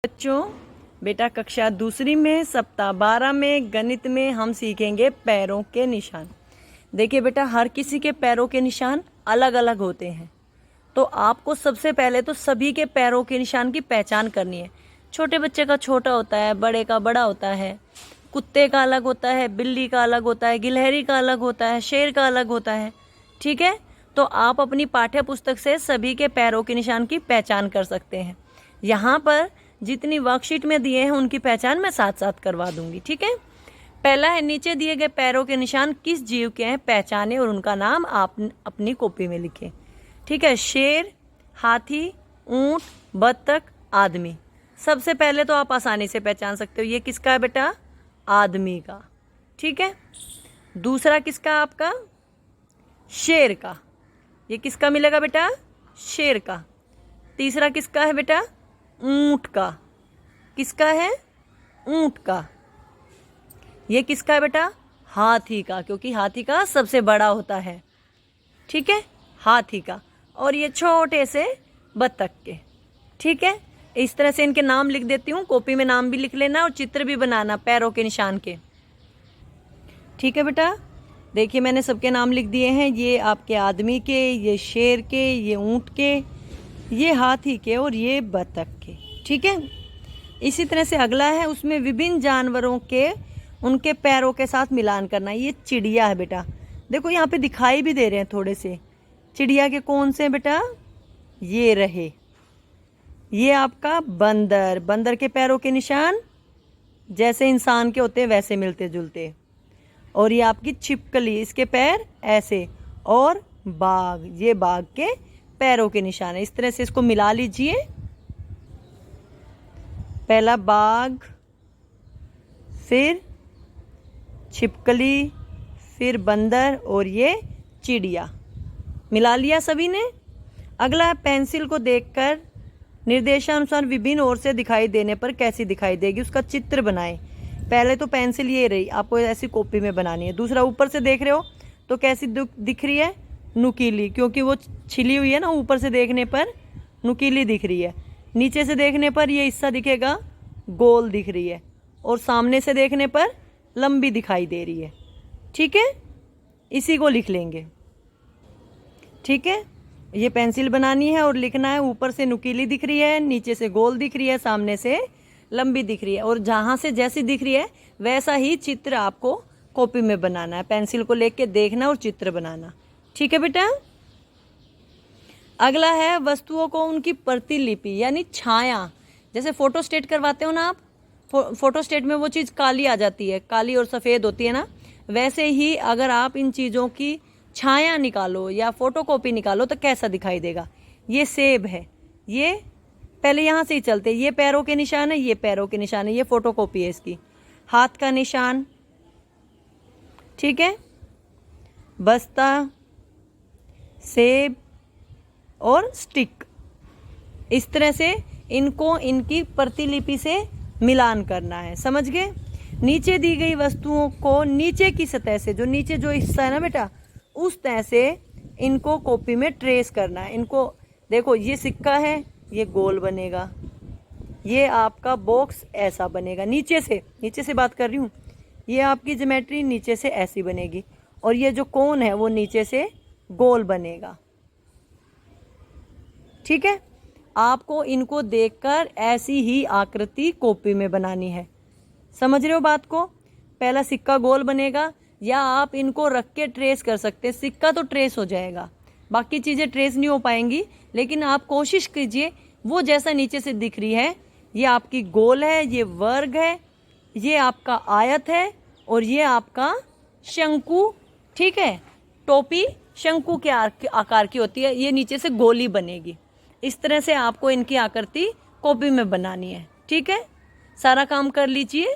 बच्चों, बेटा कक्षा दूसरी में सप्ताह 12 में गणित में हम सीखेंगे पैरों के निशान। देखिए बेटा, हर किसी के पैरों के निशान अलग अलग होते हैं, तो आपको सबसे पहले तो सभी के पैरों के निशान की पहचान करनी है। छोटे बच्चे का छोटा होता है, बड़े का बड़ा होता है, कुत्ते का अलग होता है, बिल्ली का अलग होता है, गिलहरी का अलग होता है, शेर का अलग होता है। ठीक है, तो आप अपनी पाठ्य पुस्तक से सभी के पैरों के निशान की पहचान कर सकते हैं। यहाँ पर जितनी वर्कशीट में दिए हैं उनकी पहचान मैं साथ साथ करवा दूंगी। ठीक है, पहला है नीचे दिए गए पैरों के निशान किस जीव के हैं, पहचाने और उनका नाम आप अपनी कॉपी में लिखें। ठीक है, शेर, हाथी, ऊंट, बत्तख, आदमी। सबसे पहले तो आप आसानी से पहचान सकते हो, ये किसका है बेटा, आदमी का। ठीक है, दूसरा किसका, आपका शेर का। ये किसका मिलेगा बेटा, शेर का। तीसरा किसका है बेटा, ऊंट का। किसका है, ऊंट का। ये किसका है बेटा, हाथी का, क्योंकि हाथी का सबसे बड़ा होता है। ठीक है, हाथी का। और ये छोटे से बत्तख के। ठीक है, इस तरह से इनके नाम लिख देती हूँ, कॉपी में नाम भी लिख लेना और चित्र भी बनाना पैरों के निशान के। ठीक है बेटा, देखिए मैंने सबके नाम लिख दिए हैं। ये आपके आदमी के, ये शेर के, ये ऊंट के, ये हाथी के और ये बत्तख के। ठीक है, इसी तरह से अगला है, उसमें विभिन्न जानवरों के उनके पैरों के साथ मिलान करना। ये चिड़िया है बेटा, देखो यहाँ पे दिखाई भी दे रहे हैं थोड़े से। चिड़िया के कौन से बेटा, ये रहे। ये आपका बंदर, बंदर के पैरों के निशान जैसे इंसान के होते हैं वैसे मिलते जुलते। और ये आपकी छिपकली, इसके पैर ऐसे। और बाघ, ये बाघ के पैरों के निशान है। इस तरह से इसको मिला लीजिए। पहला बाघ, फिर छिपकली, फिर बंदर और ये चिड़िया। मिला लिया सभी ने। अगला है, पेंसिल को देखकर निर्देशानुसार विभिन्न ओर से दिखाई देने पर कैसी दिखाई देगी, उसका चित्र बनाएं। पहले तो पेंसिल ये रही, आपको ऐसी कॉपी में बनानी है। दूसरा, ऊपर से देख रहे हो तो कैसी दिख रही है, नुकीली, क्योंकि वो छिली हुई है ना, ऊपर से देखने पर नुकीली दिख रही है। नीचे से देखने पर ये हिस्सा दिखेगा, गोल दिख रही है, और सामने से देखने पर लंबी दिखाई दे रही है। ठीक है, इसी को लिख लेंगे। ठीक है, ये पेंसिल बनानी है और लिखना है। ऊपर से नुकीली दिख रही है, नीचे से गोल दिख रही है, सामने से लंबी दिख रही है, और जहाँ से जैसी दिख रही है वैसा ही चित्र आपको कॉपी में बनाना है। पेंसिल को लेके देखना और चित्र बनाना। ठीक है बेटा, अगला है, वस्तुओं को उनकी प्रतिलिपि यानी छाया। जैसे फोटो स्टेट करवाते हो ना आप, फोटो स्टेट में वो चीज़ काली आ जाती है, काली और सफ़ेद होती है ना, वैसे ही अगर आप इन चीज़ों की छाया निकालो या फोटो कॉपी निकालो तो कैसा दिखाई देगा। ये सेब है, ये पहले यहाँ से ही चलते, ये पैरों के निशान है, ये पैरों के निशान है, ये फोटो कॉपी है इसकी। हाथ का निशान, ठीक है, बस्ता, सेब और स्टिक। इस तरह से इनको इनकी प्रतिलिपि से मिलान करना है, समझ गए। नीचे दी गई वस्तुओं को नीचे की सतह से, जो नीचे जो हिस्सा है ना बेटा, उस तरह से इनको कॉपी में ट्रेस करना है। इनको देखो, ये सिक्का है, ये गोल बनेगा, ये आपका बॉक्स ऐसा बनेगा, नीचे से बात कर रही हूँ। ये आपकी ज्योमेट्री नीचे से ऐसी बनेगी, और ये जो कोन है वो नीचे से गोल बनेगा। ठीक है, आपको इनको देखकर ऐसी ही आकृति कॉपी में बनानी है। समझ रहे हो बात को। पहला सिक्का गोल बनेगा, या आप इनको रख के ट्रेस कर सकते हैं। सिक्का तो ट्रेस हो जाएगा, बाकी चीज़ें ट्रेस नहीं हो पाएंगी, लेकिन आप कोशिश कीजिए वो जैसा नीचे से दिख रही है। ये आपकी गोल है, ये वर्ग है, ये आपका आयत है, और ये आपका शंकु। ठीक है, टोपी शंकु के आकार की होती है, ये नीचे से गोली बनेगी। इस तरह से आपको इनकी आकृति कॉपी में बनानी है। ठीक है, सारा काम कर लीजिए।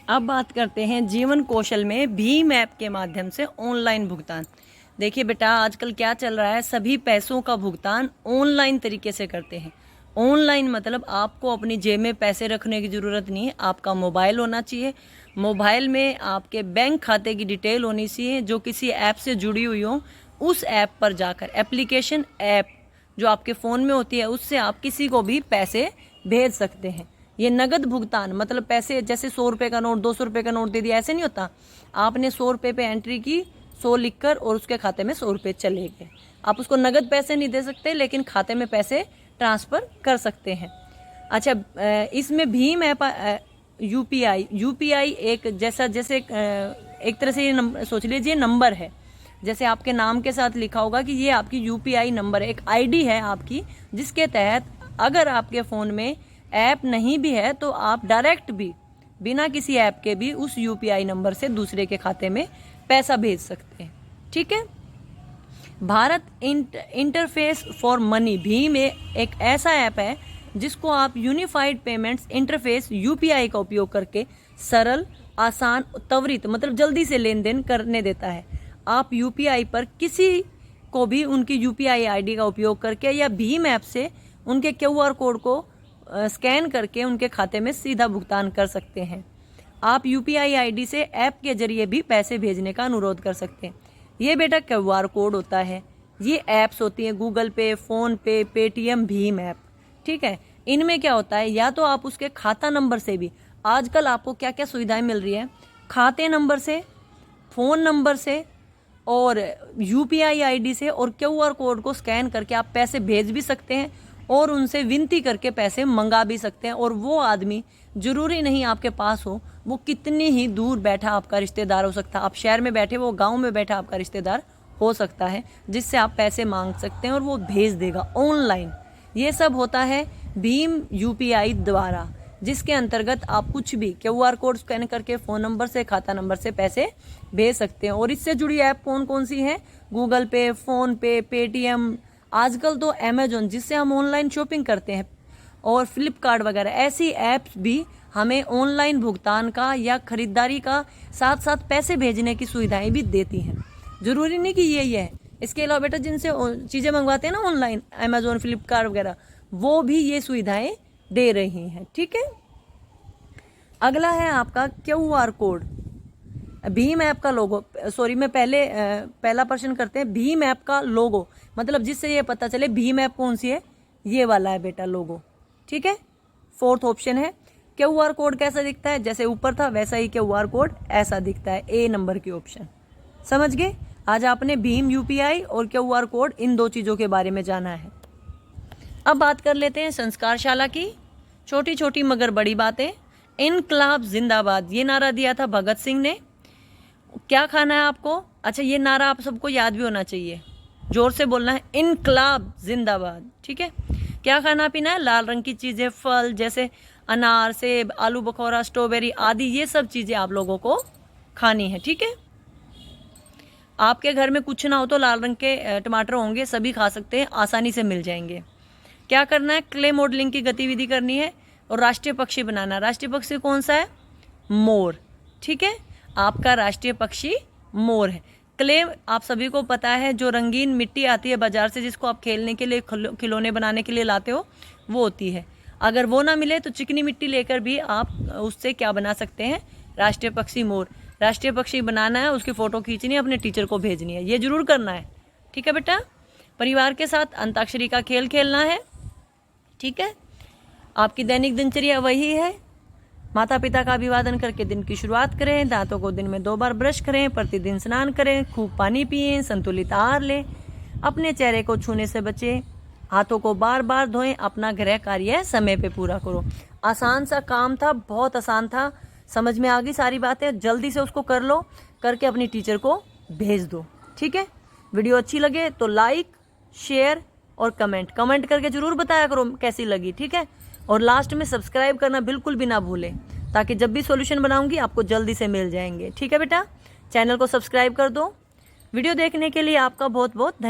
अब बात करते हैं जीवन कौशल में भीम ऐप के माध्यम से ऑनलाइन भुगतान। देखिए बेटा, आजकल क्या चल रहा है, सभी पैसों का भुगतान ऑनलाइन तरीके से करते हैं। ऑनलाइन मतलब आपको अपनी जेब में पैसे रखने की ज़रूरत नहीं है, आपका मोबाइल होना चाहिए। मोबाइल में आपके बैंक खाते की डिटेल होनी चाहिए, जो किसी ऐप से जुड़ी हुई हो। उस ऐप पर जाकर, एप्लीकेशन ऐप जो आपके फ़ोन में होती है उससे आप किसी को भी पैसे भेज सकते हैं। ये नगद भुगतान मतलब पैसे जैसे 100 रुपये का नोट 200 रुपये का नोट दे दिया, ऐसे नहीं होता। आपने 100 रुपये पे एंट्री की, 100 लिखकर, और उसके खाते में 100 रुपये चले गए। आप उसको नगद पैसे नहीं दे सकते, लेकिन खाते में पैसे ट्रांसफ़र कर सकते हैं। अच्छा, इसमें भीम ऐप यूपीआई एक जैसे एक तरह से ये सोच लीजिए नंबर है। जैसे आपके नाम के साथ लिखा होगा कि ये आपकी यूपीआई नंबर है, एक आईडी है आपकी, जिसके तहत अगर आपके फ़ोन में ऐप नहीं भी है तो आप डायरेक्ट भी बिना किसी ऐप के भी उस यूपीआई नंबर से दूसरे के खाते में पैसा भेज सकते हैं। ठीक है। Bharat interface for money Bhim एक ऐसा ऐप है जिसको आप यूनिफाइड पेमेंट्स इंटरफेस यूपीआई का उपयोग करके सरल, आसान, त्वरित मतलब जल्दी से लेन देन करने देता है। आप यूपीआई पर किसी को भी उनकी यूपीआई आईडी का उपयोग करके या भीम ऐप से उनके क्यूआर कोड को स्कैन करके उनके खाते में सीधा भुगतान कर सकते हैं। आप यूपीआई आईडी से ऐप के जरिए भी पैसे भेजने का अनुरोध कर सकते हैं। ये बेटा क्यूआर कोड होता है, ये ऐप्स होती हैं गूगल पे, फ़ोन पे, पेटीएम, भीम ऐप। ठीक है। इनमें क्या होता है, या तो आप उसके खाता नंबर से भी, आजकल आपको क्या क्या सुविधाएं मिल रही है, खाते नंबर से, फ़ोन नंबर से और यूपीआई आईडी से और क्यूआर कोड को स्कैन करके आप पैसे भेज भी सकते हैं और उनसे विनती करके पैसे मंगा भी सकते हैं। और वो आदमी जरूरी नहीं आपके पास हो, वो कितनी ही दूर बैठा आपका रिश्तेदार हो सकता है। आप शहर में बैठे, वो गांव में बैठा आपका रिश्तेदार हो सकता है, जिससे आप पैसे मांग सकते हैं और वो भेज देगा ऑनलाइन। ये सब होता है भीम यूपीआई द्वारा, जिसके अंतर्गत आप कुछ भी क्यूआर कोड स्कैन करके फ़ोन नंबर से, खाता नंबर से पैसे भेज सकते हैं। और इससे जुड़ी ऐप कौन कौन सी हैं, गूगल पे, फ़ोन पे, पेटीएम, आजकल तो अमेजोन जिससे हम ऑनलाइन शॉपिंग करते हैं, और फ्लिपकार्ट वगैरह ऐसी ऐप्स भी हमें ऑनलाइन भुगतान का या खरीदारी का साथ साथ पैसे भेजने की सुविधाएं भी देती हैं। ज़रूरी नहीं कि ये है, इसके अलावा बेटा जिनसे चीज़ें मंगवाते हैं ना ऑनलाइन, अमेजोन, फ्लिपकार्ट वगैरह, वो भी ये सुविधाएं दे रही हैं। ठीक है। अगला है आपका क्यूआर कोड। भीम ऐप का लोगो, सॉरी मैं पहला प्रश्न करते हैं। भीम ऐप का लोगो मतलब जिससे ये पता चले भीम ऐप कौन सी है, ये वाला है बेटा लोगो। ठीक है। 4th ऑप्शन है क्यूआर कोड कैसा दिखता है, जैसे ऊपर था वैसा ही क्यूआर कोड ऐसा दिखता है, ए नंबर की ऑप्शन। समझ गए। आज आपने भीम यूपीआई और क्यूआर कोड इन दो चीज़ों के बारे में जाना है। अब बात कर लेते हैं संस्कारशाला की। छोटी छोटी मगर बड़ी बातें। इनकलाब जिंदाबाद, ये नारा दिया था भगत सिंह ने। क्या खाना है आपको, अच्छा ये नारा आप सबको याद भी होना चाहिए, जोर से बोलना है, इनकलाब जिंदाबाद। ठीक है। क्या खाना पीना है, लाल रंग की चीज़ें, फल जैसे अनार, सेब, आलू बुखारा, स्ट्रॉबेरी आदि, ये सब चीज़ें आप लोगों को खानी है। ठीक है। आपके घर में कुछ ना हो तो लाल रंग के टमाटर होंगे, सभी खा सकते हैं, आसानी से मिल जाएंगे। क्या करना है, क्ले मॉडलिंग की गतिविधि करनी है और राष्ट्रीय पक्षी बनाना। राष्ट्रीय पक्षी कौन सा है, मोर। ठीक है। आपका राष्ट्रीय पक्षी मोर है। क्ले आप सभी को पता है, जो रंगीन मिट्टी आती है बाजार से, जिसको आप खेलने के लिए, खिलौने बनाने के लिए लाते हो, वो होती है। अगर वो ना मिले तो चिकनी मिट्टी लेकर भी आप उससे क्या बना सकते हैं, राष्ट्रीय पक्षी मोर। राष्ट्रीय पक्षी बनाना है, उसकी फ़ोटो खींचनी है, अपने टीचर को भेजनी है, ये जरूर करना है। ठीक है बेटा। परिवार के साथ अंताक्षरी का खेल खेलना है। ठीक है। आपकी दैनिक दिनचर्या वही है, माता पिता का अभिवादन करके दिन की शुरुआत करें, दांतों को दिन में 2 बार ब्रश करें, प्रतिदिन स्नान करें, खूब पानी पिएं, संतुलित आहार लें, अपने चेहरे को छूने से बचें, हाथों को बार बार धोएं, अपना गृह कार्य समय पे पूरा करो। आसान सा काम था, बहुत आसान था, समझ में आ गई सारी बातें, जल्दी से उसको कर लो, करके अपनी टीचर को भेज दो। ठीक है। वीडियो अच्छी लगे तो लाइक, शेयर और कमेंट करके जरूर बताया करो कैसी लगी। ठीक है। और लास्ट में सब्सक्राइब करना बिल्कुल भी ना भूलें, ताकि जब भी सॉल्यूशन बनाऊंगी आपको जल्दी से मिल जाएंगे। ठीक है बेटा। चैनल को सब्सक्राइब कर दो। वीडियो देखने के लिए आपका बहुत बहुत धन्यवाद।